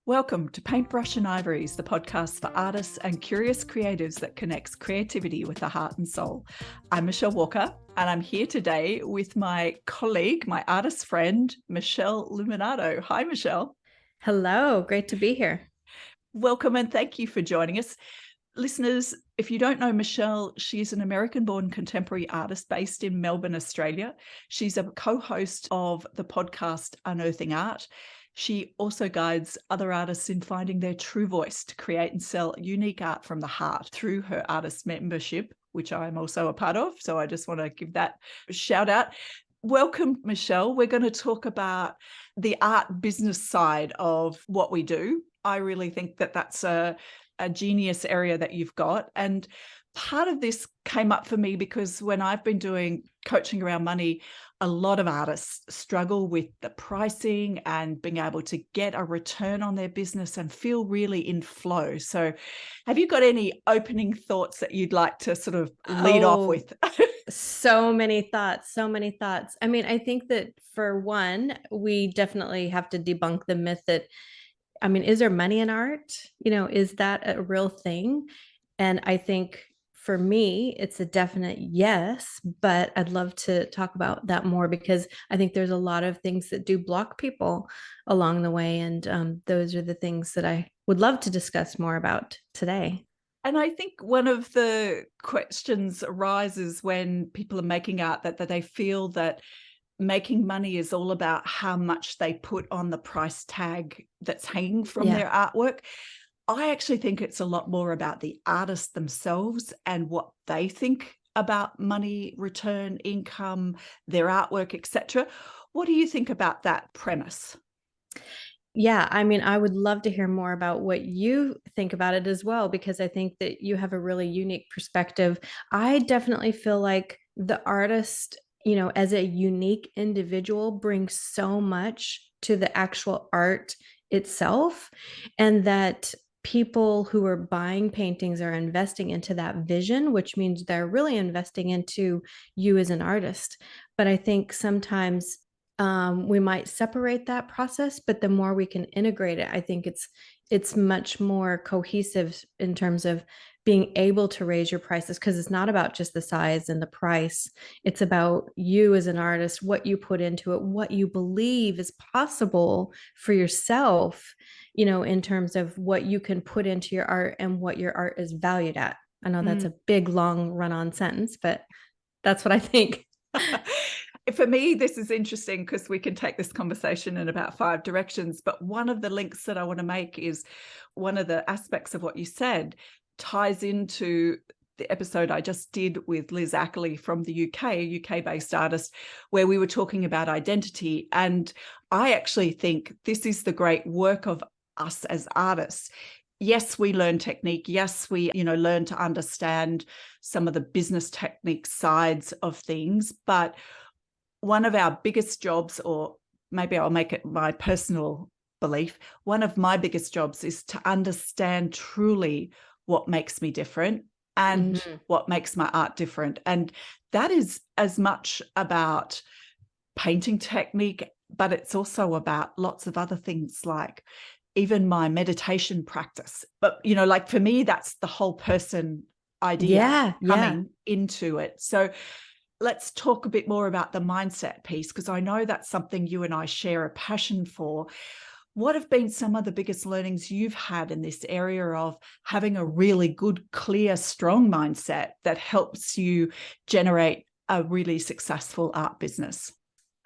Welcome to Paintbrush and Ivories, the podcast for artists and curious creatives that connects creativity with the heart and soul. I'm Michelle Walker, and I'm here today with my colleague, my artist friend, Michele Luminato. Hi, Michele. Hello, great to be here. Welcome and thank you for joining us. Listeners, if you don't know Michele, she's an American-born contemporary artist based in Melbourne, Australia. She's a co-host of the podcast Unearthing Art. She also guides other artists in finding their true voice to create and sell unique art from the heart through her artist membership, which I'm also a part of. So I just want to give that a shout out. Welcome, Michele. We're going to talk about the art business side of what we do. I really think that that's a genius area that you've got. And part of this came up for me because when I've been doing coaching around money, a lot of artists struggle with the pricing and being able to get a return on their business and feel really in flow. So have you got any opening thoughts that you'd like to sort of lead off with? So many thoughts, so many thoughts. I mean, I think that for one, we definitely have to debunk the myth that, is there money in art? Is that a real thing? And I think for me, it's a definite yes, but I'd love to talk about that more because I think there's a lot of things that do block people along the way. And those are the things that I would love to discuss more about today. And I think one of the questions arises when people are making art that they feel that making money is all about how much they put on the price tag that's hanging from Yeah. their artwork. I actually think it's a lot more about the artists themselves and what they think about money, return, income, their artwork, etc. What do you think about that premise? Yeah, I would love to hear more about what you think about it as well, because I think that you have a really unique perspective. I definitely feel like the artist, as a unique individual, brings so much to the actual art itself, and that people who are buying paintings are investing into that vision, which means they're really investing into you as an artist. But I think sometimes we might separate that process, but the more we can integrate it, I think it's much more cohesive in terms of being able to raise your prices, because it's not about just the size and the price. It's about you as an artist, what you put into it, what you believe is possible for yourself, in terms of what you can put into your art and what your art is valued at. I know that's Mm. a big, long run-on sentence, but that's what I think. For me, this is interesting because we can take this conversation in about 5 directions. But one of the links that I want to make is one of the aspects of what you said ties into the episode I just did with Liz Ackley from the UK, a UK-based artist, where we were talking about identity. And I actually think this is the great work of us as artists. Yes, we learn technique. Yes, we, learn to understand some of the business technique sides of things. But one of our biggest jobs, or maybe I'll make it my personal belief, one of my biggest jobs is to understand truly what makes me different and Mhm. what makes my art different. And that is as much about painting technique, but it's also about lots of other things like even my meditation practice. But, like for me, that's the whole person idea Yeah, yeah. coming into it. So let's talk a bit more about the mindset piece, because I know that's something you and I share a passion for. What have been some of the biggest learnings you've had in this area of having a really good, clear, strong mindset that helps you generate a really successful art business?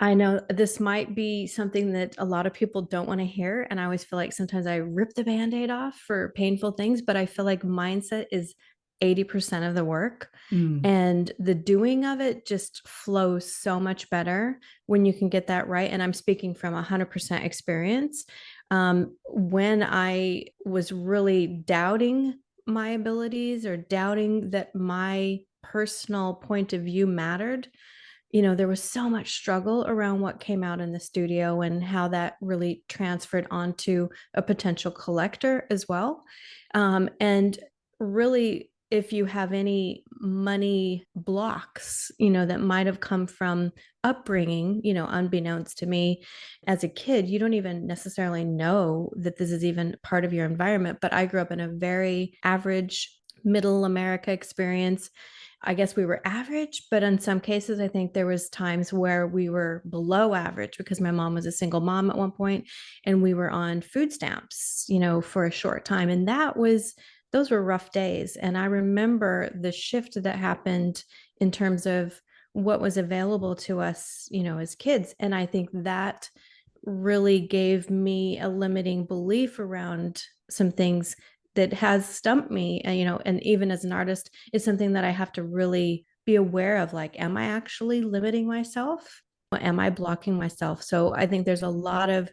I know this might be something that a lot of people don't want to hear. And I always feel like sometimes I rip the band-aid off for painful things, but I feel like mindset is 80% of the work. Mm. And the doing of it just flows so much better when you can get that right. And I'm speaking from 100% experience. When I was really doubting my abilities or doubting that my personal point of view mattered, there was so much struggle around what came out in the studio and how that really transferred onto a potential collector as well. And really if you have any money blocks, that might have come from upbringing, unbeknownst to me as a kid, you don't even necessarily know that this is even part of your environment. But I grew up in a very average middle America experience. I guess we were average, but in some cases, I think there was times where we were below average because my mom was a single mom at one point and we were on food stamps, for a short time. And those were rough days. And I remember the shift that happened in terms of what was available to us, as kids. And I think that really gave me a limiting belief around some things that has stumped me. And even as an artist, is something that I have to really be aware of. Like, am I actually limiting myself? Am I blocking myself? So I think there's a lot of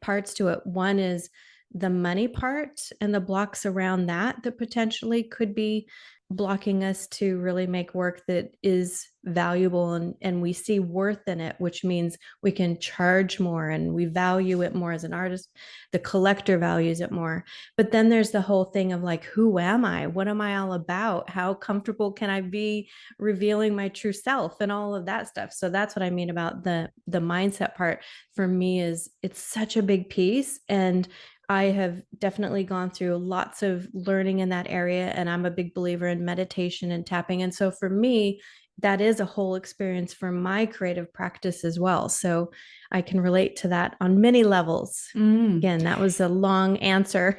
parts to it. One is the money part and the blocks around that potentially could be blocking us to really make work that is valuable, and we see worth in it, which means we can charge more and we value it more as an artist. The collector values it more. But then there's the whole thing of like, who am I? What am I all about? How comfortable can I be revealing my true self and all of that stuff? So that's what I mean about the mindset part. For me, is it's such a big piece, and I have definitely gone through lots of learning in that area, and I'm a big believer in meditation and tapping. And so for me, that is a whole experience for my creative practice as well. So I can relate to that on many levels. Again, that was a long answer.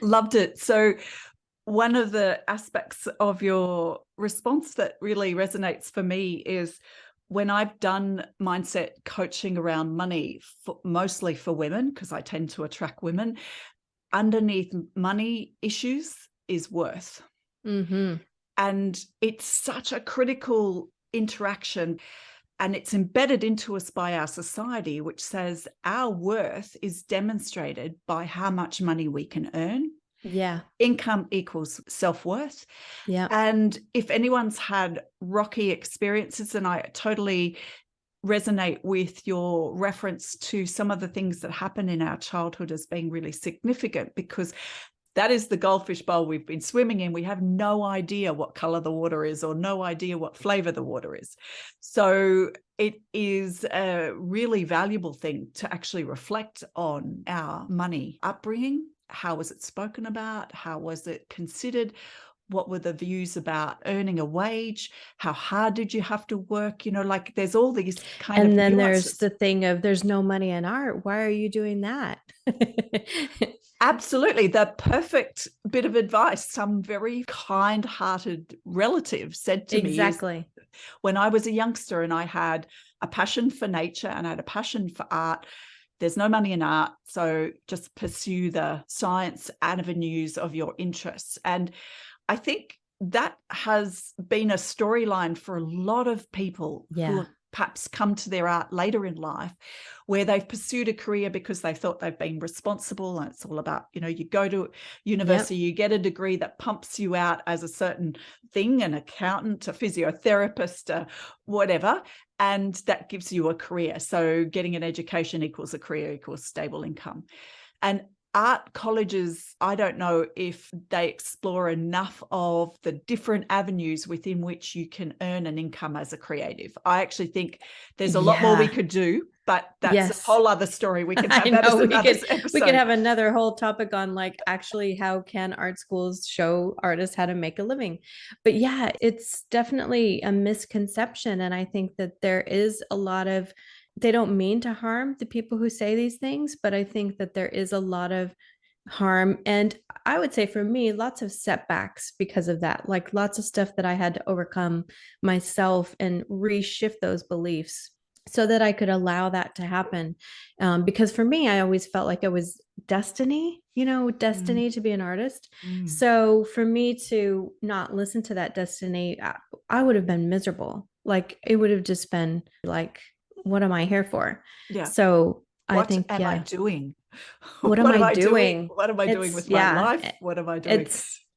Loved it. So one of the aspects of your response that really resonates for me is when I've done mindset coaching around money, mostly for women, because I tend to attract women, underneath money issues is worth. Mm-hmm. And it's such a critical interaction, and it's embedded into us by our society, which says our worth is demonstrated by how much money we can earn. Yeah. Income equals self-worth. Yeah. And if anyone's had rocky experiences, and I totally resonate with your reference to some of the things that happen in our childhood as being really significant, because that is the goldfish bowl we've been swimming in. We have no idea what color the water is, or no idea what flavor the water is. So it is a really valuable thing to actually reflect on our money upbringing. How was it spoken about? How was it considered? What were the views about earning a wage? How hard did you have to work? Like there's all these kind of and then nuances. there's the thing of there's no money in art. Why are you doing that? Absolutely. The perfect bit of advice some very kind-hearted relative said to me is, when I was a youngster and I had a passion for nature and I had a passion for art, there's no money in art, so just pursue the science avenues of your interests. And I think that has been a storyline for a lot of people who have perhaps come to their art later in life, where they've pursued a career because they thought they've been responsible. And it's all about, you go to university, you get a degree that pumps you out as a certain thing, an accountant, a physiotherapist, whatever, and that gives you a career. So getting an education equals a career equals stable income. And art colleges, I don't know if they explore enough of the different avenues within which you can earn an income as a creative. I actually think there's a lot more we could do, but that's a whole other story. We can have that as another episode. We could have another whole topic on like actually how can art schools show artists how to make a living. But yeah, it's definitely a misconception. And I think that there is a lot of, they don't mean to harm the people who say these things, but I think that there is a lot of harm. And I would say for me, lots of setbacks because of that, like lots of stuff that I had to overcome myself and reshift those beliefs so that I could allow that to happen. Because for me, I always felt like it was destiny, destiny to be an artist. So for me to not listen to that destiny, I would have been miserable. Like it would have just been like, what am I here for? Yeah. So I doing? What am I doing? What am I doing with my life? What am I doing?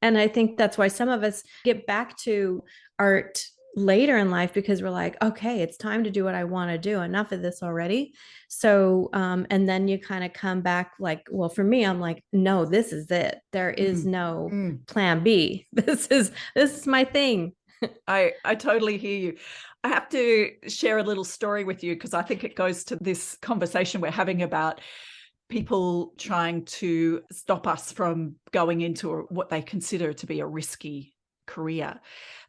And I think that's why some of us get back to art later in life because we're like, okay, it's time to do what I want to do. Enough of this already. So, and then you kind of come back like, well, for me, I'm like, no, this is it. There is Mm, no mm. plan B. This is my thing. I totally hear you. I have to share a little story with you because I think it goes to this conversation we're having about people trying to stop us from going into what they consider to be a risky career.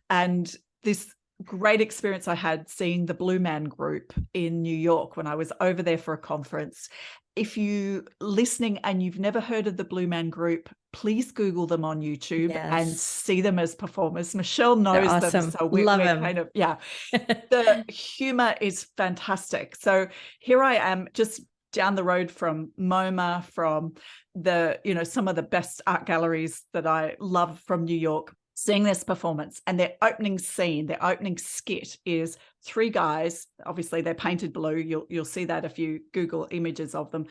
And this great experience I had seeing the Blue Man Group in New York when I was over there for a conference. If you listening and you've never heard of the Blue Man Group, please Google them on YouTube and Yes. see them as performers. Michelle They're knows them, awesome. so Love we're them. kind of, yeah. The humor is fantastic. So here I am just down the road from MoMA, from some of the best art galleries that I love from New York, seeing this performance. And their opening scene, their opening skit is three guys. Obviously, they're painted blue. You'll see that if you Google images of them.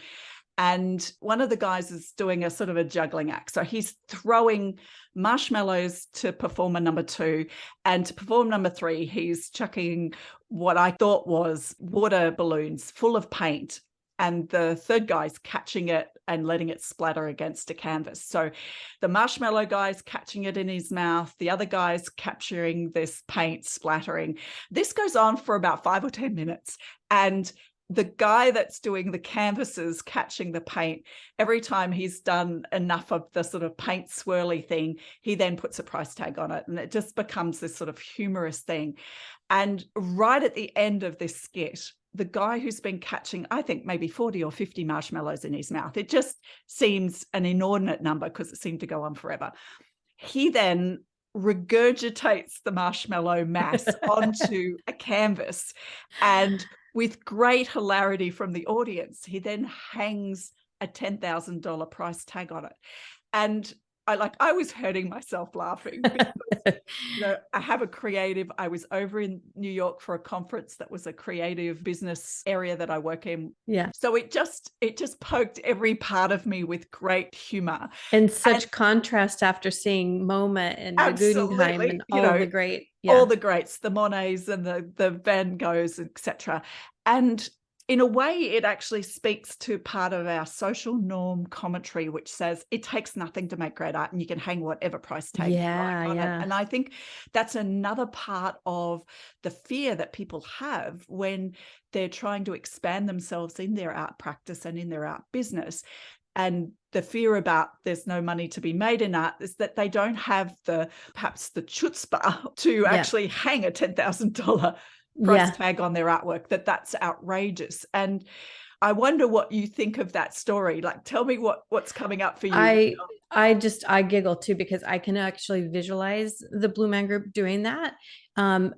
And one of the guys is doing a sort of a juggling act. So he's throwing marshmallows to performer number 2. And to perform number 3, he's chucking what I thought was water balloons full of paint. And the third guy's catching it and letting it splatter against a canvas. So the marshmallow guy's catching it in his mouth. The other guy's capturing this paint splattering. This goes on for about 5 or 10 minutes. And the guy that's doing the canvases catching the paint, every time he's done enough of the sort of paint swirly thing, he then puts a price tag on it. And it just becomes this sort of humorous thing. And right at the end of this skit, the guy who's been catching, I think maybe 40 or 50 marshmallows in his mouth, it just seems an inordinate number because it seemed to go on forever. He then regurgitates the marshmallow mass onto a canvas, and with great hilarity from the audience, he then hangs a $10,000 price tag on it. And I was hurting myself laughing because, I have a creative. I was over in New York for a conference that was a creative business area that I work in. Yeah. So it just poked every part of me with great humor. And such contrast after seeing MoMA and the Guggenheim Absolutely, and all the great, all yeah. the greats, the Monets and the Van Goghs, etc. And in a way, it actually speaks to part of our social norm commentary, which says it takes nothing to make great art and you can hang whatever price tag you like on it. And I think that's another part of the fear that people have when they're trying to expand themselves in their art practice and in their art business. And the fear about there's no money to be made in art is that they don't have perhaps the chutzpah to actually hang a $10,000 price tag on their artwork, that's outrageous. And I wonder what you think of that story. Like, tell me what's coming up for you. I giggle too because I can actually visualize the Blue Man Group doing that.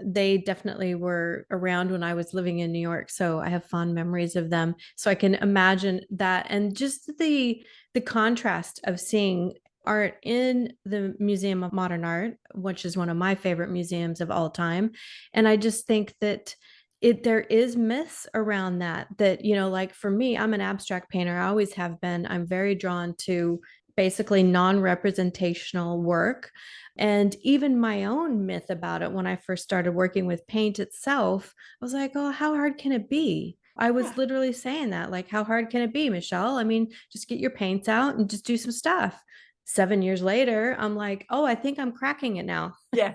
They definitely were around when I was living in New York, so I have fond memories of them. So I can imagine that, and just the contrast of seeing art in the Museum of Modern Art, which is one of my favorite museums of all time. And I just think that there is myths around that, like for me, I'm an abstract painter. I always have been. I'm very drawn to basically non-representational work. And even my own myth about it, when I first started working with paint itself, I was like, oh, how hard can it be? I was literally saying that, like, how hard can it be, Michelle? I mean, just get your paints out and just do some stuff. 7 years later, I'm like, oh, I think I'm cracking it now. Yeah.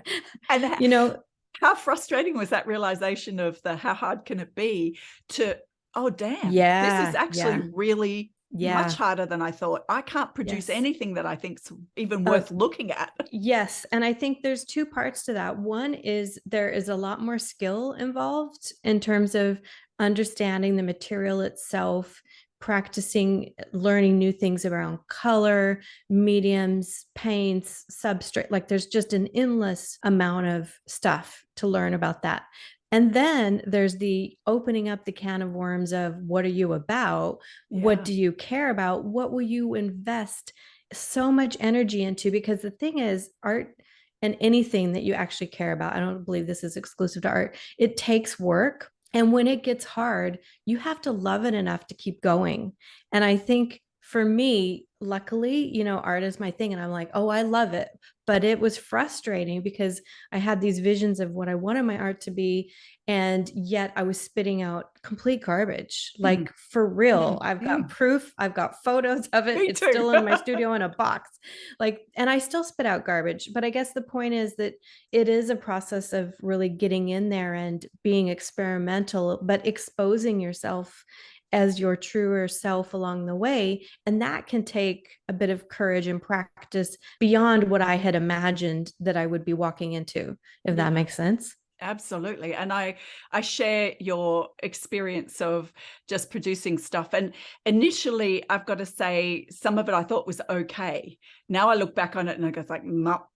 And how frustrating was that realization of how hard can it be to, oh, damn, this is actually really much harder than I thought. I can't produce anything that I think's even worth looking at. Yes. And I think there's two parts to that. One is there is a lot more skill involved in terms of understanding the material itself, practicing, learning new things around color, mediums, paints, substrate. Like there's just an endless amount of stuff to learn about that. And then there's the opening up the can of worms of what are you about? What do you care about? What will you invest so much energy into? Because the thing is, art and anything that you actually care about, I don't believe this is exclusive to art, it takes work. And when it gets hard, you have to love it enough to keep going. And I think for me, luckily, art is my thing. And I'm like, oh, I love it. But it was frustrating because I had these visions of what I wanted my art to be. And yet I was spitting out complete garbage, Mm, like for real. mm, I've got mm. proof, I've got photos of it. Me It's too. still in my studio in a box. Like, and I still spit out garbage. But I guess the point is that it is a process of really getting in there and being experimental, but exposing yourself as your truer self along the way. And that can take a bit of courage and practice beyond what I had imagined that I would be walking into, if that Yeah. makes sense. Absolutely. And I share your experience of just producing stuff. And initially, I've got to say, some of it I thought was okay. Now I look back on it and I go like, no,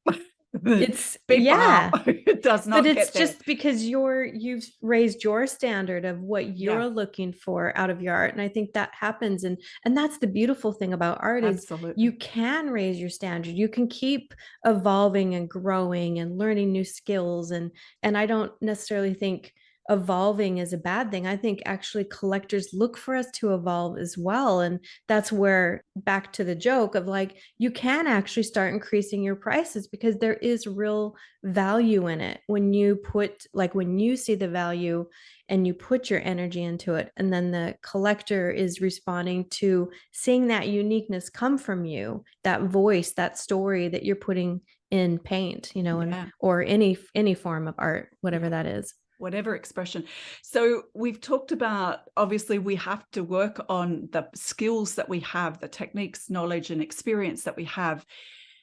It's beep, yeah. it does But not it's get there. just because you've raised your standard of what Yeah, you're looking for out of your art. And I think that happens. And that's the beautiful thing about art is you absolutely. can raise your standard. You can keep evolving and growing and learning new skills. And I don't necessarily think evolving is a bad thing. I think actually collectors look for us to evolve as well. And that's where, back to the joke of like, you can actually start increasing your prices because there is real value in it when you put, like, when you see the value and you put your energy into it, and then the collector is responding to seeing that uniqueness come from you, that voice, that story that you're putting in paint, and Yeah, or any form of art, whatever yeah. that is. Whatever expression. So we've talked about, obviously, we have to work on the skills that we have, the techniques, knowledge, and experience that we have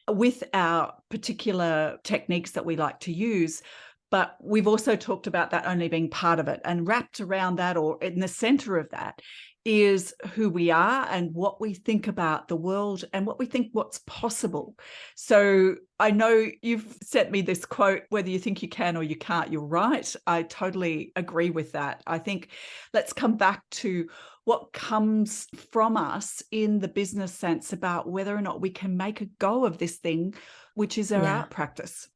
with our particular techniques that we like to use. But we've also talked about that only being part of it, and wrapped around that, or in the center of that, is who we are and what we think about the world and what we think what's possible. So I know you've sent me this quote, whether you think you can or you can't, you're right. I totally agree with that. I think let's come back to what comes from us in the business sense about whether or not we can make a go of this thing, which is our Yeah. art practice.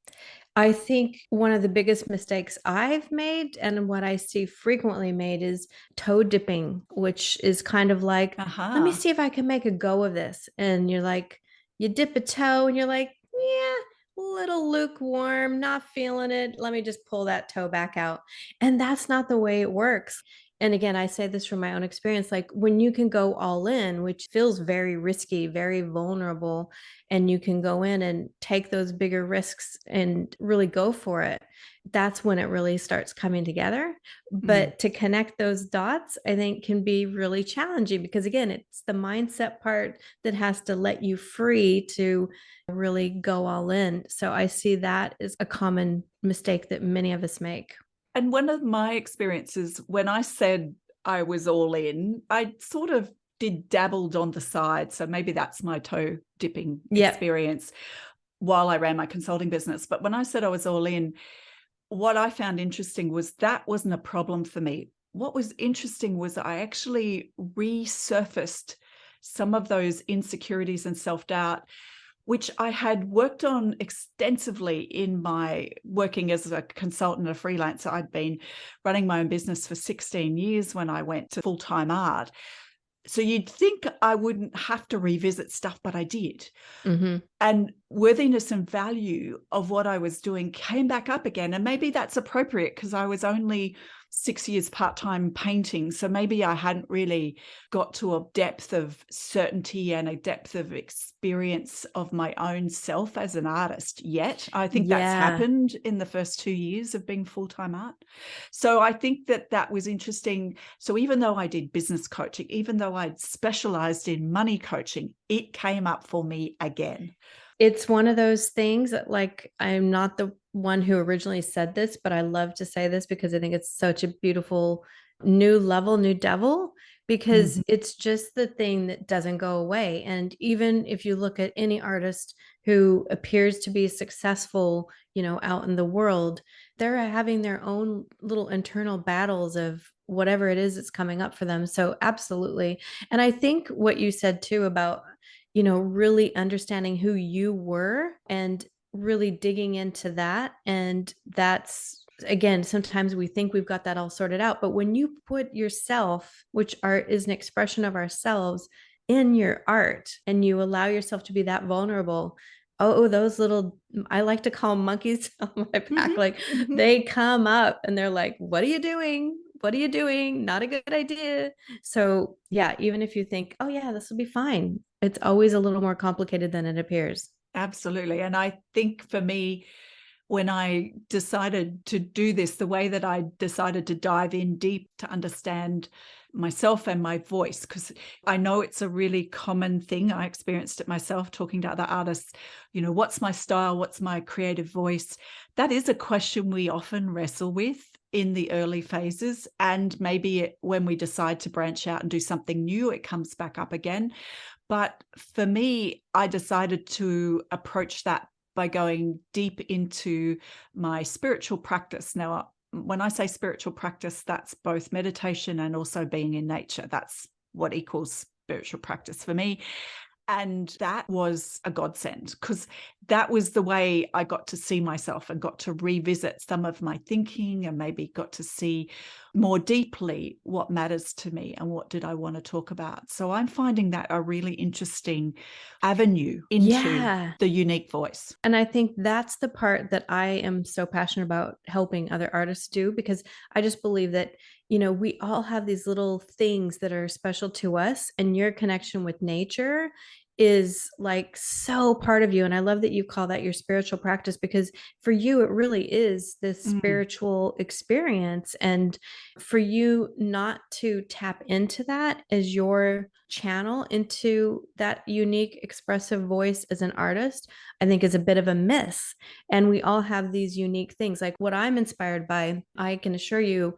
I think one of the biggest mistakes I've made and what I see frequently made is toe dipping, which is kind of like, let me Aha. see if I can make a go of this. And you're like, you dip a toe and you're like, yeah, little lukewarm, not feeling it. Let me just pull that toe back out. And that's not the way it works. And again, I say this from my own experience, like when you can go all in, which feels very risky, very vulnerable, and you can go in and take those bigger risks and really go for it, that's when it really starts coming together. Mm. But to connect those dots, I think can be really challenging because, again, it's the mindset part that has to let you free to really go all in. So I see that as a common mistake that many of us make. And one of my experiences, when I said I was all in, I sort of did dabbled on the side. So maybe that's my toe dipping Yeah. experience while I ran my consulting business. But when I said I was all in, what I found interesting was that wasn't a problem for me. What was interesting was I actually resurfaced some of those insecurities and self-doubt, which I had worked on extensively in my working as a consultant, a freelancer. I'd been running my own business for 16 years when I went to full-time art. So you'd think I wouldn't have to revisit stuff, but I did. Mm-hmm. And worthiness and value of what I was doing came back up again. And maybe that's appropriate because I was only 6 years part-time painting. So maybe I hadn't really got to a depth of certainty and a depth of experience of my own self as an artist yet. I think that's Yeah. happened in the first 2 years of being full-time art. So I think that that was interesting. So even though I did business coaching, even though I'd specialized in money coaching, it came up for me again. It's one of those things that, like, I'm not the one who originally said this, but I love to say this because I think it's such a beautiful new level, new devil, because Mhm. it's just the thing that doesn't go away. And even if you look at any artist who appears to be successful, out in the world, they're having their own little internal battles of whatever it is that's coming up for them. So, absolutely. And I think what you said too about really understanding who you were and really digging into that. And that's, again, sometimes we think we've got that all sorted out. But when you put yourself, which art is an expression of ourselves, in your art and you allow yourself to be that vulnerable, oh, those little, I like to call them monkeys on my back, like they come up and they're like, what are you doing? What are you doing? Not a good idea. So yeah, even if you think, oh yeah, this will be fine, it's always a little more complicated than it appears. Absolutely. And I think for me, when I decided to do this, the way that I decided to dive in deep to understand myself and my voice, because I know it's a really common thing. I experienced it myself talking to other artists. What's my style? What's my creative voice? That is a question we often wrestle with in the early phases. And maybe when we decide to branch out and do something new, it comes back up again. But for me, I decided to approach that by going deep into my spiritual practice. Now, when I say spiritual practice, that's both meditation and also being in nature. That's what equals spiritual practice for me. And that was a godsend, because that was the way I got to see myself and got to revisit some of my thinking, and maybe got to see more deeply what matters to me and what did I want to talk about. So I'm finding that a really interesting avenue into the unique voice. And I think that's the part that I am so passionate about helping other artists do, because I just believe that, we all have these little things that are special to us, and your connection with nature is like so part of you. And I love that you call that your spiritual practice, because for you, it really is this spiritual experience. And for you not to tap into that as your channel into that unique expressive voice as an artist, I think is a bit of a miss. And we all have these unique things. Like what I'm inspired by, I can assure you,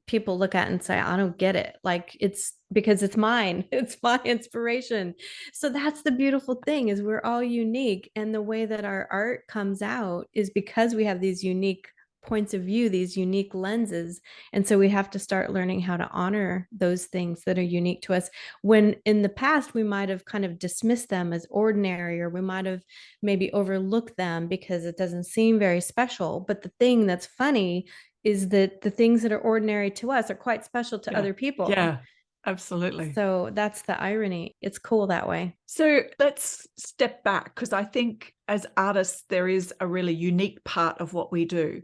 people look at and say, I don't get it. Like it's because it's mine. It's my inspiration. So that's the beautiful thing, is we're all unique. And the way that our art comes out is because we have these unique points of view, these unique lenses. And so we have to start learning how to honor those things that are unique to us, when in the past we might have kind of dismissed them as ordinary, or we might have maybe overlooked them because it doesn't seem very special. But the thing that's funny is that the things that are ordinary to us are quite special to other people. Yeah, absolutely. So that's the irony. It's cool that way. So let's step back, because I think as artists, there is a really unique part of what we do.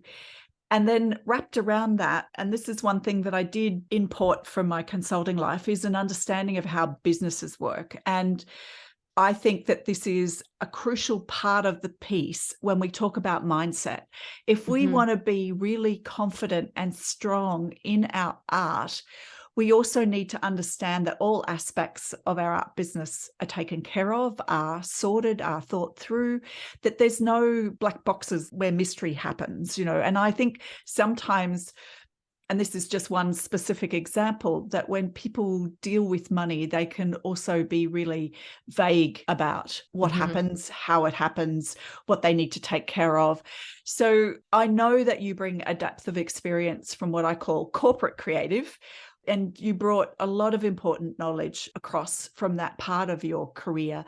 And then wrapped around that, and this is one thing that I did import from my consulting life, is an understanding of how businesses work. And I think that this is a crucial part of the piece when we talk about mindset. If we want to be really confident and strong in our art, we also need to understand that all aspects of our art business are taken care of, are sorted, are thought through, that there's no black boxes where mystery happens, And I think sometimes, and this is just one specific example, that when people deal with money, they can also be really vague about what happens, how it happens, what they need to take care of. So I know that you bring a depth of experience from what I call corporate creative, and you brought a lot of important knowledge across from that part of your career.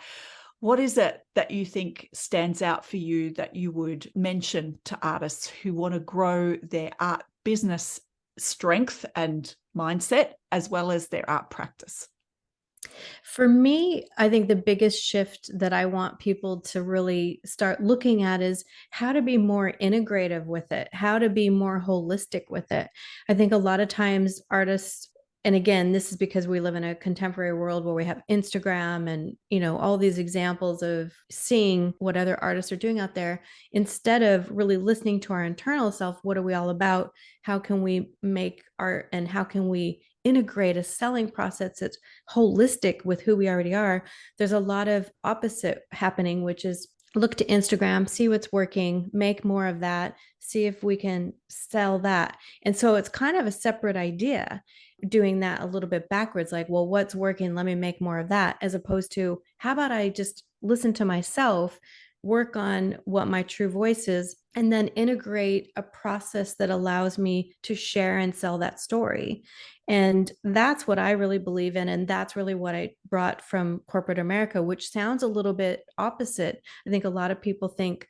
What is it that you think stands out for you that you would mention to artists who want to grow their art business strength and mindset, as well as their art practice? For me, I think the biggest shift that I want people to really start looking at is how to be more integrative with it, how to be more holistic with it. I think a lot of times artists, and again, this is because we live in a contemporary world where we have Instagram and, all these examples of seeing what other artists are doing out there, instead of really listening to our internal self. What are we all about? How can we make art, and how can we integrate a selling process that's holistic with who we already are? There's a lot of opposite happening, which is look to Instagram, see what's working, make more of that, see if we can sell that. And so it's kind of a separate idea, doing that a little bit backwards, like, well, what's working? Let me make more of that, as opposed to, how about I just listen to myself, work on what my true voice is, and then integrate a process that allows me to share and sell that story. And that's what I really believe in. And that's really what I brought from corporate America, which sounds a little bit opposite. I think a lot of people think,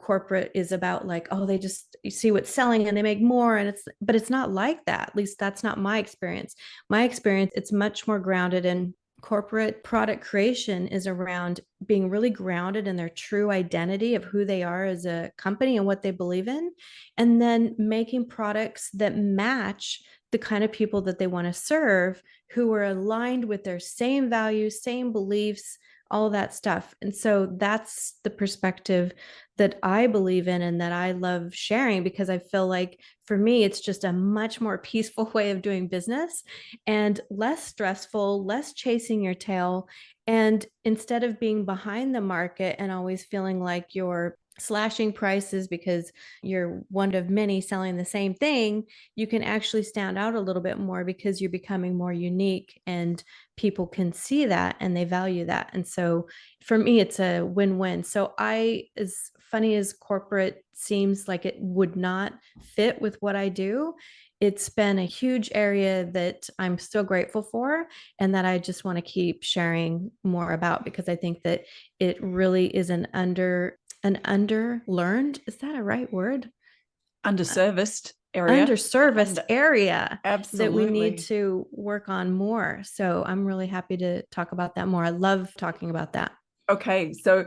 corporate is about like, oh, they just see what's selling and they make more. And but it's not like that. At least that's not my experience. My experience, it's much more grounded in corporate product creation is around being really grounded in their true identity of who they are as a company and what they believe in, and then making products that match the kind of people that they want to serve, who are aligned with their same values, same beliefs, all that stuff. And so that's the perspective that I believe in and that I love sharing, because I feel like for me, it's just a much more peaceful way of doing business and less stressful, less chasing your tail. And instead of being behind the market and always feeling like you're slashing prices because you're one of many selling the same thing, you can actually stand out a little bit more because you're becoming more unique, and people can see that and they value that. And so for me, it's a win-win. So as funny as corporate seems like it would not fit with what I do, it's been a huge area that I'm still grateful for and that I just want to keep sharing more about, because I think that it really is an underlearned, is that a right word? Underserviced area. Underserviced area that we need Absolutely. to work on more. So I'm really happy to talk about that more. I love talking about that. Okay, so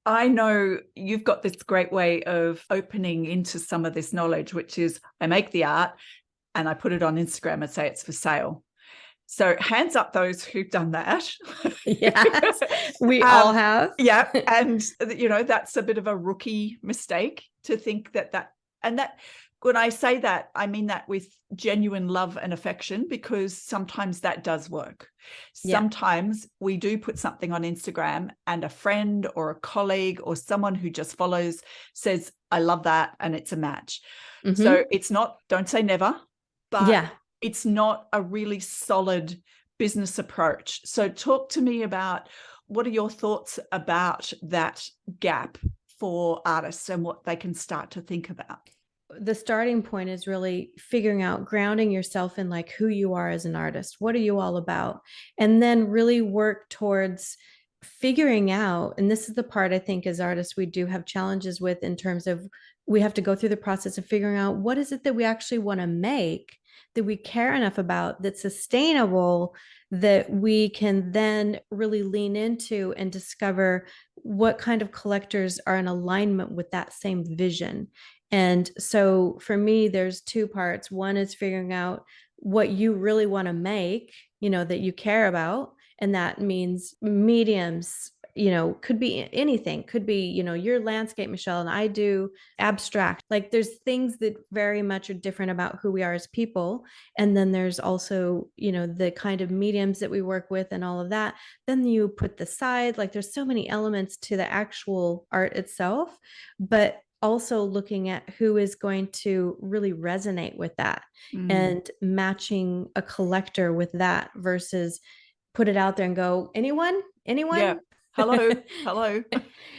I know you've got this great way of opening into some of this knowledge, which is I make the art and I put it on Instagram and say it's for sale. So hands up those who've done that. Yes, we all have. Yeah. And, that's a bit of a rookie mistake to think that when I say that, I mean that with genuine love and affection, because sometimes that does work. Yeah. Sometimes we do put something on Instagram and a friend or a colleague or someone who just follows says, I love that, and it's a match. Mm-hmm. So it's not, don't say never, but yeah, it's not a really solid business approach. So talk to me about, what are your thoughts about that gap for artists and what they can start to think about? the starting point is really figuring out, grounding yourself in like who you are as an artist. What are you all about? And then really work towards figuring out, and this is the part I think as artists we do have challenges with, in terms of we have to go through the process of figuring out what is it that we actually want to make, that we care enough about, that's sustainable, that we can then really lean into and discover what kind of collectors are in alignment with that same vision. And so for me, there's two parts. One is figuring out what you really want to make, that you care about. And that means mediums, could be anything, could be, your landscape, Michelle, and I do abstract. Like there's things that very much are different about who we are as people. And then there's also, the kind of mediums that we work with and all of that. Then you put the side, like there's so many elements to the actual art itself, but also looking at who is going to really resonate with that and matching a collector with that versus put it out there and go, anyone? Yeah. Hello.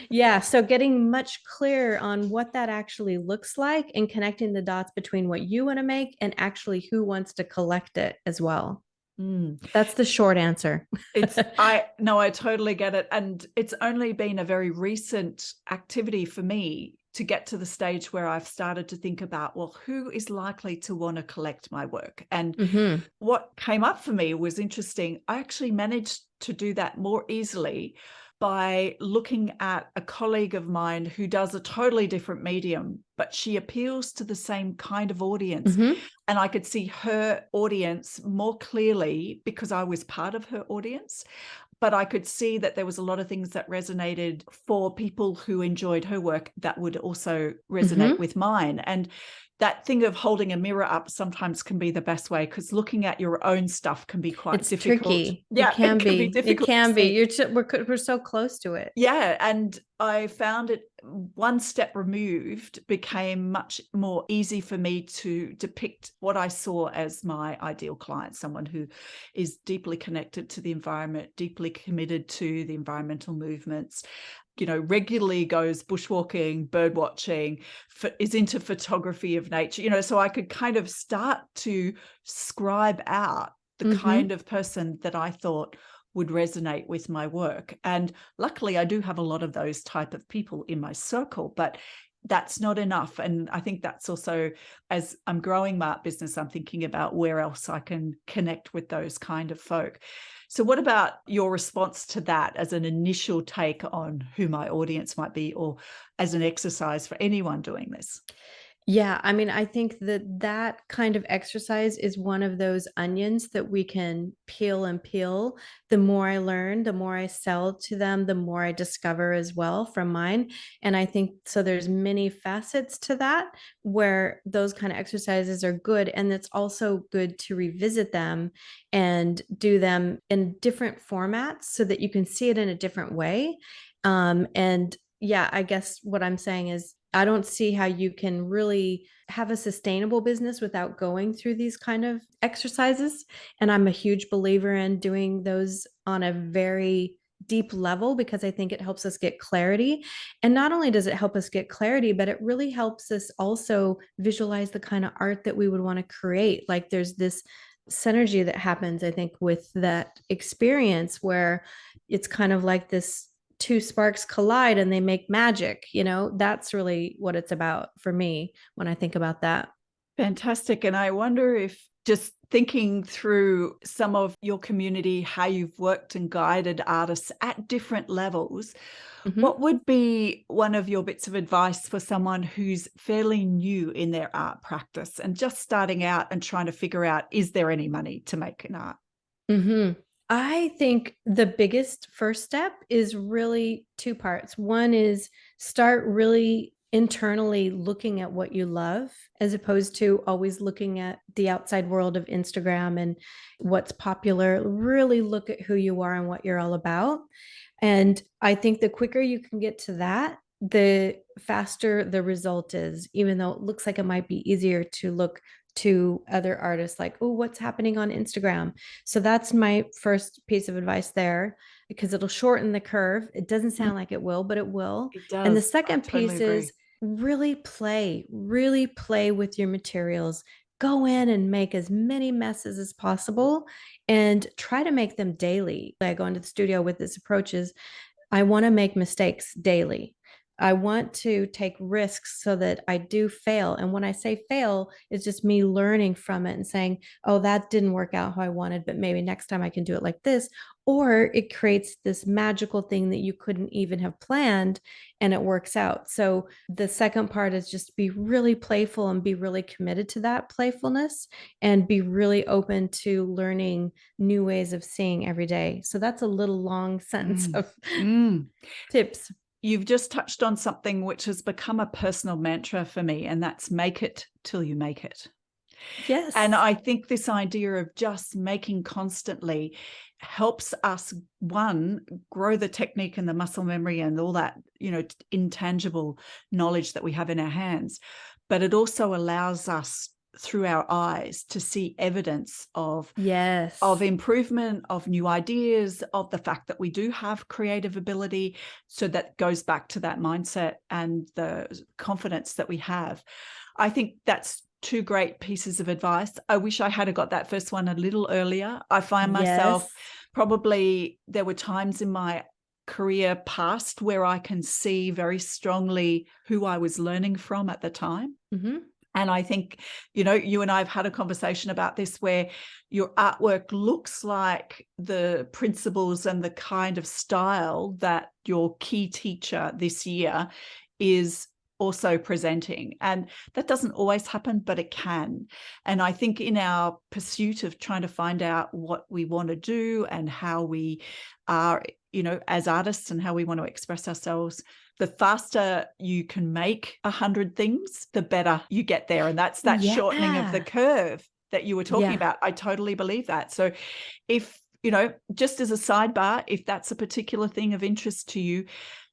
Yeah. So getting much clearer on what that actually looks like and connecting the dots between what you want to make and actually who wants to collect it as well. That's the short answer. I totally get it. And it's only been a very recent activity for me to get to the stage where I've started to think about, well, who is likely to want to collect my work? And what came up for me was interesting. I actually managed to do that more easily by looking at a colleague of mine who does a totally different medium, but she appeals to the same kind of audience. And I could see her audience more clearly because I was part of her audience. But I could see that there was a lot of things that resonated for people who enjoyed her work that would also resonate with mine. And that thing of holding a mirror up sometimes can be the best way, because looking at your own stuff can be quite difficult. Tricky. Yeah, it can be difficult. It can be. We're so close to it. Yeah, and I found it one step removed became much more easy for me to depict what I saw as my ideal client, someone who is deeply connected to the environment, deeply committed to the environmental movements, regularly goes bushwalking, bird watching, is into photography of nature, so I could kind of start to scribe out the kind of person that I thought would resonate with my work. And luckily I do have a lot of those type of people in my circle, but that's not enough. And I think that's also, as I'm growing my art business, I'm thinking about where else I can connect with those kind of folk. So what about your response to that as an initial take on who my audience might be, or as an exercise for anyone doing this? Yeah, I mean, I think that that kind of exercise is one of those onions that we can peel and peel. The more I learn, the more I sell to them, the more I discover as well from mine. And I think so there's many facets to that where those kind of exercises are good. And it's also good to revisit them and do them in different formats so that you can see it in a different way. And yeah, I guess what I'm saying is I don't see how you can really have a sustainable business without going through these kind of exercises. And I'm a huge believer in doing those on a very deep level because I think it helps us get clarity. And not only does it help us get clarity, but it really helps us also visualize the kind of art that we would want to create. Like there's this synergy that happens, I think, with that experience where it's kind of like this two sparks collide and they make magic. That's really what it's about for me when I think about that. Fantastic. And I wonder if, just thinking through some of your community, how you've worked and guided artists at different levels, Mm-hmm. what would be one of your bits of advice for someone who's fairly new in their art practice and just starting out and trying to figure out, is there any money to make in art? Mm-hmm. I think the biggest first step is really two parts. One is start really internally looking at what you love as opposed to always looking at the outside world of Instagram and what's popular. Really look at who you are and what you're all about. And I think the quicker you can get to that, the faster the result is, even though it looks like it might be easier to look to other artists like, oh, what's happening on Instagram? So that's my first piece of advice there because it'll shorten the curve. It doesn't Mm, sound like it will, but it will. it And the does. I second totally piece agree. is really play with your materials. Go in and make as many messes as possible and try to make them daily. I go into the studio with this approach is I want to make mistakes daily. I want to take risks so that I do fail. And when I say fail, it's just me learning from it and saying, oh, that didn't work out how I wanted, but maybe next time I can do it like this. Or it creates this magical thing that you couldn't even have planned and it works out. So the second part is just be really playful and be really committed to that playfulness and be really open to learning new ways of seeing every day. So that's a little long sentence Mm. of Mm. tips. You've just touched on something which has become a personal mantra for me, and that's make it till you make it. And Yes. I think this idea of just making constantly helps us, one, grow the technique and the muscle memory and all that, intangible knowledge that we have in our hands. But it also allows us through our eyes to see evidence of Yes. improvement, of new ideas, of the fact that we do have creative ability. So that goes back to that mindset and the confidence that we have. I think that's two great pieces of advice. I wish I had got that first one a little earlier. I find myself, Yes. probably there were times in my career past where I can see very strongly who I was learning from at the time. Mm-hmm. And I think, you and I have had a conversation about this where your artwork looks like the principles and the kind of style that your key teacher this year is also presenting. And that doesn't always happen, but it can. And I think in our pursuit of trying to find out what we want to do and how we are, as artists and how we want to express ourselves, the faster you can make 100 things, the better you get there. And that's that shortening of the Yeah. curve that you were talking Yeah. about. I totally believe that. So if, just as a sidebar, if that's a particular thing of interest to you,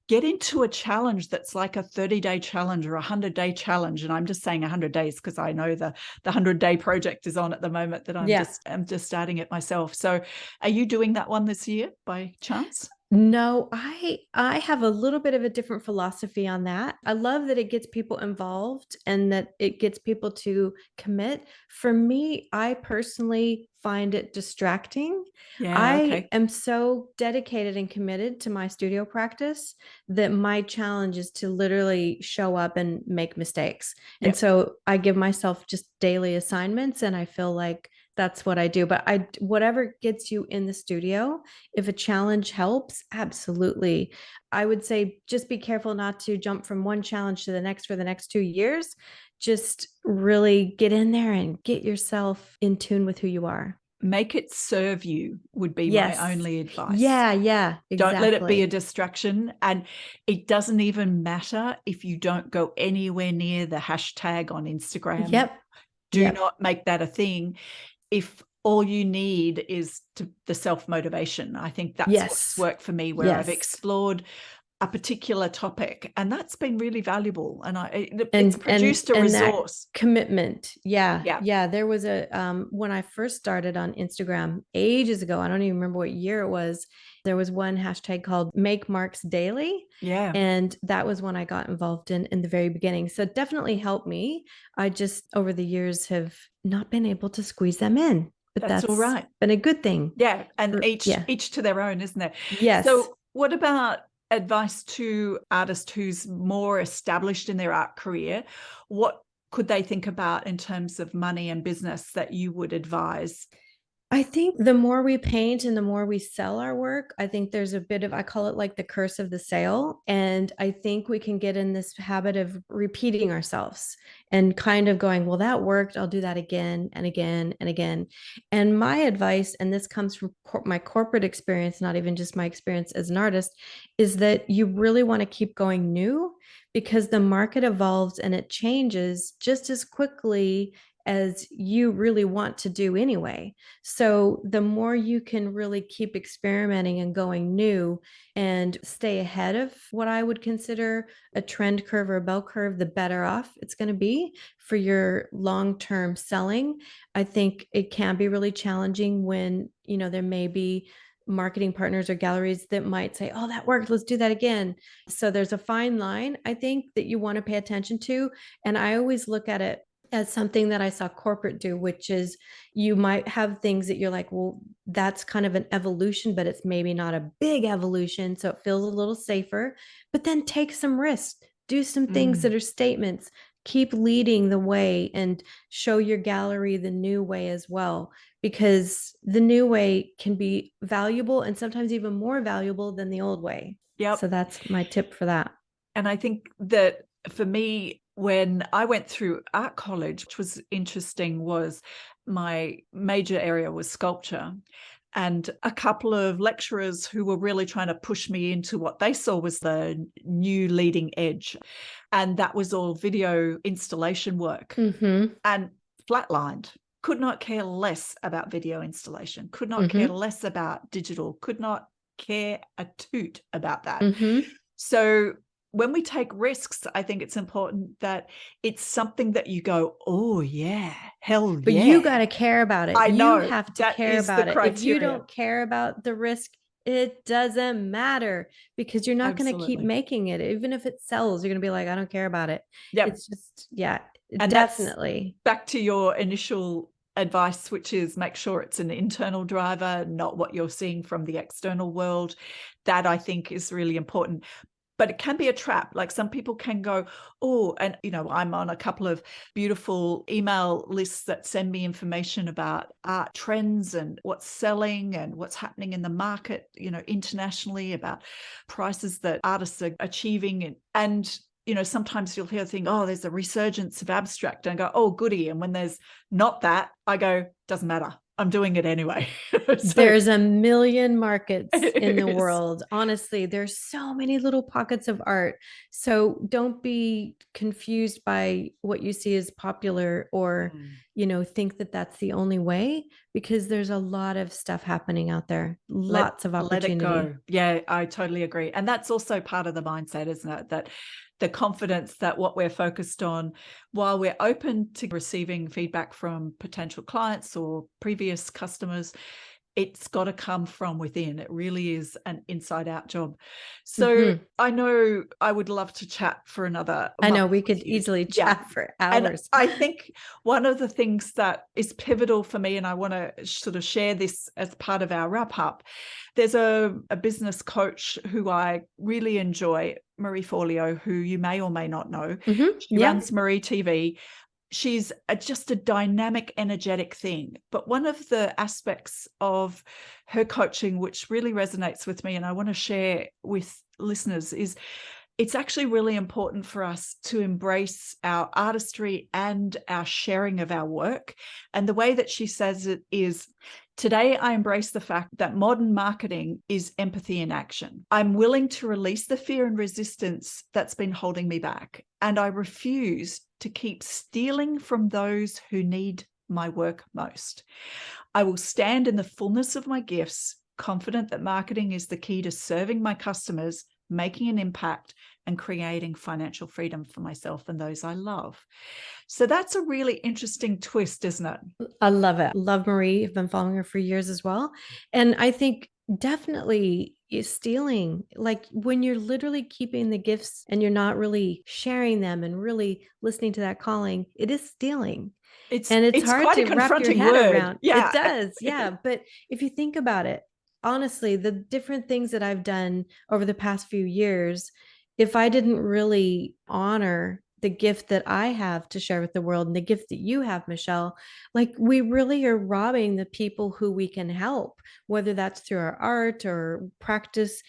get into a challenge that's like a 30-day challenge or a 100-day challenge. And I'm just saying 100 days because I know the 100-day project is on at the moment that I'm Yeah. just starting it myself. So are you doing that one this year by chance? No, I have a little bit of a different philosophy on that. I love that it gets people involved and that it gets people to commit. For me, I personally find it distracting. Yeah, I okay. am so dedicated and committed to my studio practice that my challenge is to literally show up and make mistakes. And Yeah. so I give myself just daily assignments and I feel like that's what I do. But whatever gets you in the studio, if a challenge helps, absolutely. I would say just be careful not to jump from one challenge to the next for the next 2 years. Just really get in there and get yourself in tune with who you are. Make it serve you would be my Yes. only advice. Yeah, Don't let it be a exactly. distraction. And it doesn't even matter if you don't go anywhere near the hashtag on Instagram. Yep. Do Yep. not make that a thing. If all you need is the self-motivation, I think that's what's Yes. worked for me, where I've Yes. explored a particular topic, and that's been really valuable. And it's And produced a that resource. commitment. Yeah. Yeah. Yeah. There was a when I first started on Instagram ages ago, I don't even remember what year it was. There was one hashtag called Make Marks Daily. Yeah. And that was when I got involved in the very beginning. So it definitely helped me. I just over the years have not been able to squeeze them in, but That's all that's right. been a good thing. Yeah. And Yeah. each to their own, isn't it? Yes. So what about advice to artists who's more established in their art career? What could they think about in terms of money and business that you would advise? I think the more we paint and the more we sell our work, I think there's a bit of, I call it like the curse of the sale. And I think we can get in this habit of repeating ourselves and kind of going, well, that worked. I'll do that again and again and again. And my advice, and this comes from my corporate experience, not even just my experience as an artist, is that you really want to keep going new because the market evolves and it changes just as quickly as you really want to do anyway. So the more you can really keep experimenting and going new and stay ahead of what I would consider a trend curve or a bell curve, the better off it's going to be for your long-term selling. I think it can be really challenging when, there may be marketing partners or galleries that might say, oh, that worked, let's do that again. So there's a fine line, I think, that you want to pay attention to. And I always look at it as something that I saw corporate do, which is you might have things that you're like, well, that's kind of an evolution, but it's maybe not a big evolution. So it feels a little safer, but then take some risks, do some things that are statements, keep leading the way and show your gallery the new way as well, because the new way can be valuable and sometimes even more valuable than the old way. Yep. So that's my tip for that. And I think that for me, when I went through art college, which was interesting, was my major area was sculpture. And a couple of lecturers who were really trying to push me into what they saw was the new leading edge. And that was all video installation work. And flatlined. Could not care less about video installation, could not care less about digital, could not care a toot about that. So when we take risks, I think it's important that it's something that you go, oh yeah, hell but yeah. You got to care about it. I know. You have to care about it. If you don't care about the risk, it doesn't matter because you're not going to keep making it. Even if it sells, you're going to be like, I don't care about it. Yep. It's just, yeah, and definitely. Back to your initial advice, which is make sure it's an internal driver, not what you're seeing from the external world. That I think is really important. But it can be a trap. Like some people can go, oh, and I'm on a couple of beautiful email lists that send me information about art trends and what's selling and what's happening in the market, internationally, about prices that artists are achieving. And sometimes you'll hear a thing, oh, there's a resurgence of abstract, and I go, oh, goody. And when there's not that, I go, doesn't matter. I'm doing it anyway. There's a million markets in the world. Honestly, there's so many little pockets of art. So don't be confused by what you see as popular or, think that that's the only way, because there's a lot of stuff happening out there. Lots of opportunity. Let it go. Yeah, I totally agree. And that's also part of the mindset, isn't it? That the confidence that what we're focused on, while we're open to receiving feedback from potential clients or previous customers, it's got to come from within. It really is an inside out job. So I know I would love to chat for another. I know we could easily chat for hours. And I think one of the things that is pivotal for me, and I want to sort of share this as part of our wrap up, there's a business coach who I really enjoy, Marie Forleo, who you may or may not know. She runs Marie TV. she's just a dynamic, energetic thing. But one of the aspects of her coaching, which really resonates with me and I want to share with listeners, is it's actually really important for us to embrace our artistry and our sharing of our work. And the way that she says it is, today I embrace the fact that modern marketing is empathy in action. I'm willing to release the fear and resistance that's been holding me back. And I refuse to keep stealing from those who need my work most. I will stand in the fullness of my gifts, confident that marketing is the key to serving my customers, making an impact, and creating financial freedom for myself and those I love. So that's a really interesting twist, isn't it? I love it. Love Marie. I've been following her for years as well. And I think definitely is stealing, like when you're literally keeping the gifts and you're not really sharing them and really listening to that calling, it is stealing. And it's hard quite to a wrap your confronting head word. around. Yeah. It does. Yeah. But if you think about it, honestly, the different things that I've done over the past few years, if I didn't really honor the gift that I have to share with the world and the gift that you have, Michele, like we really are robbing the people who we can help, whether that's through our art or practice,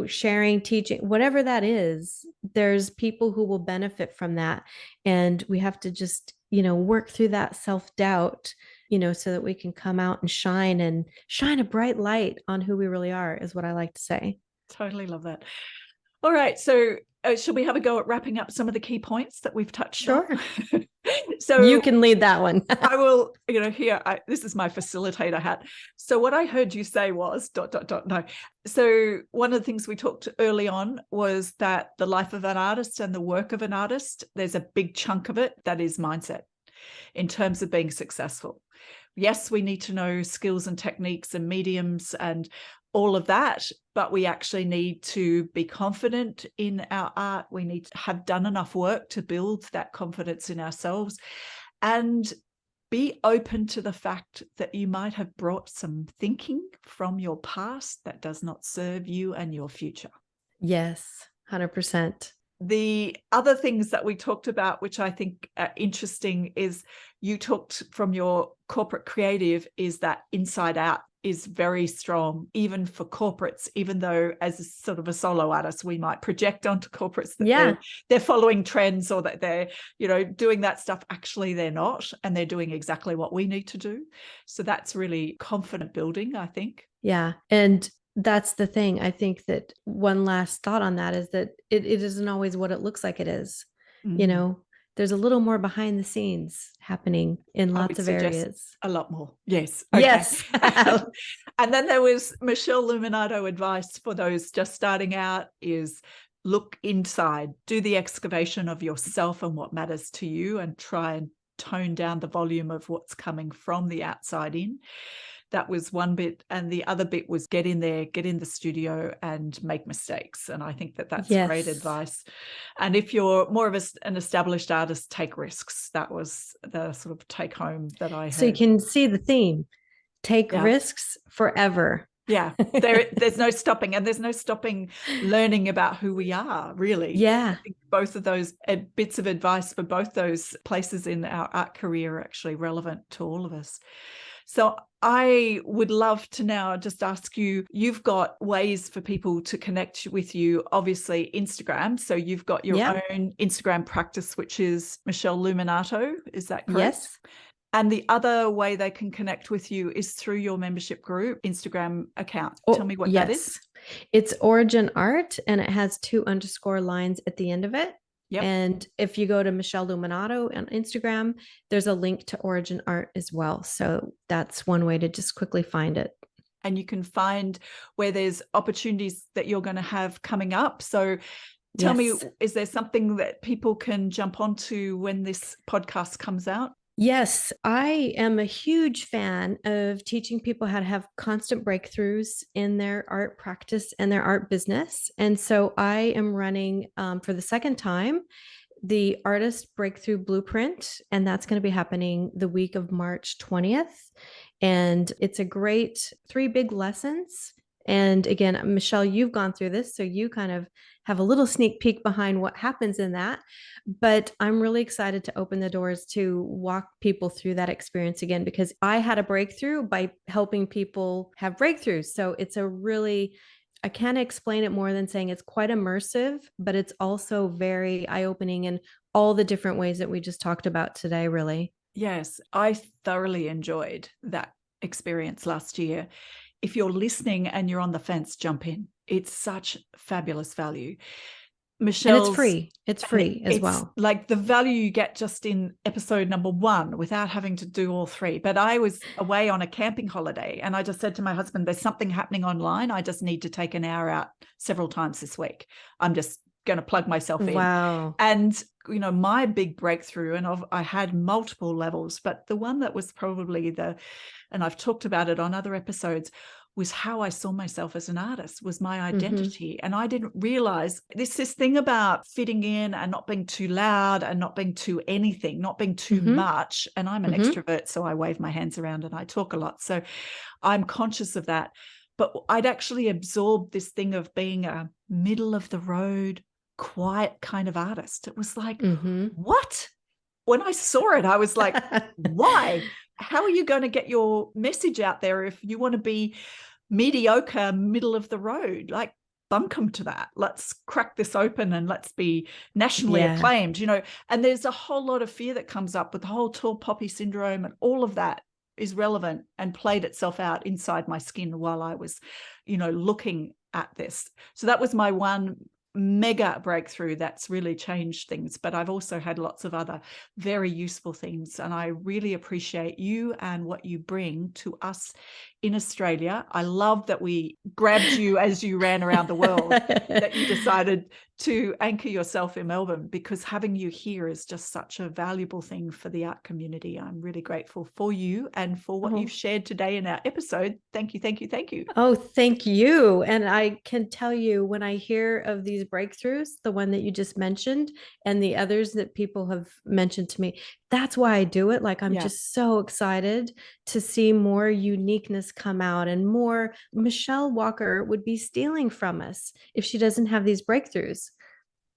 sharing, teaching, whatever that is. There's people who will benefit from that. And we have to just, work through that self-doubt, so that we can come out and shine a bright light on who we really are, is what I like to say. Totally love that. All right. So should we have a go at wrapping up some of the key points that we've touched on? Sure. So you can lead that one. I will, this is my facilitator hat. So what I heard you say was ... No. So one of the things we talked early on was that the life of an artist and the work of an artist, there's a big chunk of it that is mindset in terms of being successful. Yes, we need to know skills and techniques and mediums and all of that, but we actually need to be confident in our art. We need to have done enough work to build that confidence in ourselves and be open to the fact that you might have brought some thinking from your past that does not serve you and your future. Yes, 100%. The other things that we talked about, which I think are interesting, is you talked from your corporate creative, is that inside out is very strong, even for corporates, even though as a sort of a solo artist, we might project onto corporates that they're following trends or that they're, doing that stuff. Actually, they're not, and they're doing exactly what we need to do. So that's really confident building, I think. Yeah. And that's the thing. I think that one last thought on that is that it isn't always what it looks like it is. There's a little more behind the scenes happening in lots of areas. A lot more. Yes. Okay. Yes. And then there was Michele Luminato advice for those just starting out is look inside, do the excavation of yourself and what matters to you, and try and tone down the volume of what's coming from the outside in. That was one bit. And the other bit was get in there, get in the studio and make mistakes. And I think that that's great advice. And if you're more of an established artist, take risks. That was the sort of take home that I heard. So you can see the theme, take risks forever. Yeah, there's no stopping, and there's no stopping learning about who we are, really. Yeah. I think both of those bits of advice for both those places in our art career are actually relevant to all of us. So I would love to now just ask you, you've got ways for people to connect with you, obviously Instagram. So you've got your own Instagram practice, which is Michele Luminato. Is that correct? Yes. And the other way they can connect with you is through your membership group Instagram account. Tell me what that is. It's Origin Art, and it has 2 underscore lines at the end of it. Yep. And if you go to Michele Luminato on Instagram, there's a link to Origin Art as well. So that's one way to just quickly find it. And you can find where there's opportunities that you're going to have coming up. So tell me, is there something that people can jump onto when this podcast comes out? Yes, I am a huge fan of teaching people how to have constant breakthroughs in their art practice and their art business. And so I am running for the second time the Artist Breakthrough Blueprint, and that's going to be happening the week of March 20th. And it's a great 3 big lessons And again, Michele, you've gone through this, so you kind of have a little sneak peek behind what happens in that. But I'm really excited to open the doors to walk people through that experience again, because I had a breakthrough by helping people have breakthroughs. So it's a really, I can't explain it more than saying it's quite immersive, but it's also very eye-opening in all the different ways that we just talked about today, really. Yes, I thoroughly enjoyed that experience last year. If you're listening and you're on the fence, jump in. It's such fabulous value. And it's Michelle's free. It's free as it's well. like the value you get just in episode number 1 without having to do all 3. But I was away on a camping holiday and I just said to my husband, there's something happening online. I just need to take an hour out several times this week. I'm just going to plug myself in. Wow. And, you know, my big breakthrough, and I had multiple levels, but the one that was probably and I've talked about it on other episodes, was how I saw myself as an artist, was my identity. And I didn't realize this thing about fitting in and not being too loud and not being too anything, not being too much. And I'm an extrovert, so I wave my hands around and I talk a lot. So I'm conscious of that. But I'd actually absorbed this thing of being a middle of the road, quiet kind of artist. It was like, what? When I saw it, I was like, why? How are you going to get your message out there if you want to be mediocre, middle of the road? Like, bunkum to that. Let's crack this open and let's be nationally acclaimed, you know. And there's a whole lot of fear that comes up with the whole tall poppy syndrome, and all of that is relevant and played itself out inside my skin while I was, you know, looking at this. So that was my one mega breakthrough that's really changed things. But I've also had lots of other very useful things, and I really appreciate you and what you bring to us in Australia. I love that we grabbed you as you ran around the world, that you decided to anchor yourself in Melbourne, because having you here is just such a valuable thing for the art community. I'm really grateful for you and for what you've shared today in our episode. Thank you, thank you, thank you. Oh, thank you. And I can tell you, when I hear of these breakthroughs, the one that you just mentioned and the others that people have mentioned to me, that's why I do it. Like, I'm just so excited to see more uniqueness come out, and more. Michele Walker would be stealing from us if she doesn't have these breakthroughs.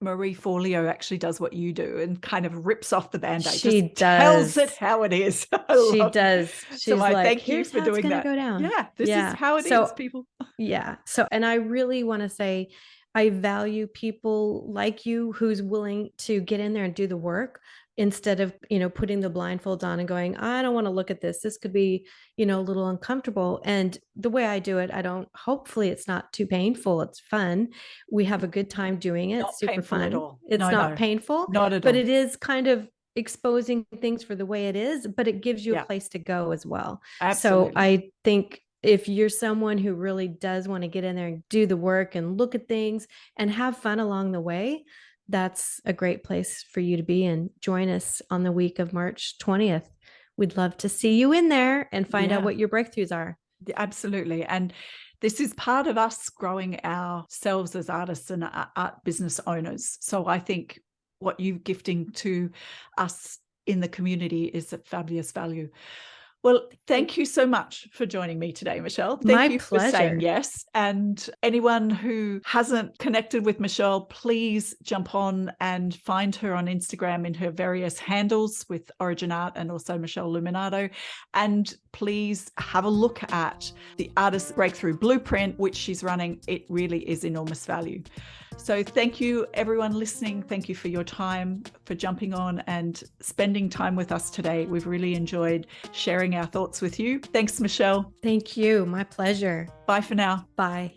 Marie Forleo actually does what you do and kind of rips off the Band-Aid. She just does. tells it how it is. She does. She's so I like, thank you here's for how it's doing gonna that. go down. Yeah, this is how it is, people. Yeah. So, and I really want to say, I value people like you who's willing to get in there and do the work, instead of, you know, putting the blindfolds on and going, I don't want to look at this. This could be, you know, a little uncomfortable. And the way I do it, hopefully it's not too painful. It's fun. We have a good time doing it. Not It's super painful fun. at all. It's not painful, not at but all. it is kind of exposing things for the way it is, but it gives you a place to go as well. Absolutely. So I think if you're someone who really does want to get in there and do the work and look at things and have fun along the way, that's a great place for you to be. And join us on the week of March 20th. We'd love to see you in there and find out what your breakthroughs are. Absolutely. And this is part of us growing ourselves as artists and art business owners. So I think what you're gifting to us in the community is a fabulous value. Well, thank you so much for joining me today, Michele. Thank you for saying yes. And anyone who hasn't connected with Michele, please jump on and find her on Instagram in her various handles with Origin Art and also Michele Luminato. And please have a look at the Artist Breakthrough Blueprint, which she's running. It really is enormous value. So thank you, everyone listening. Thank you for your time, for jumping on and spending time with us today. We've really enjoyed sharing our thoughts with you. Thanks, Michele. Thank you. My pleasure. Bye for now. Bye.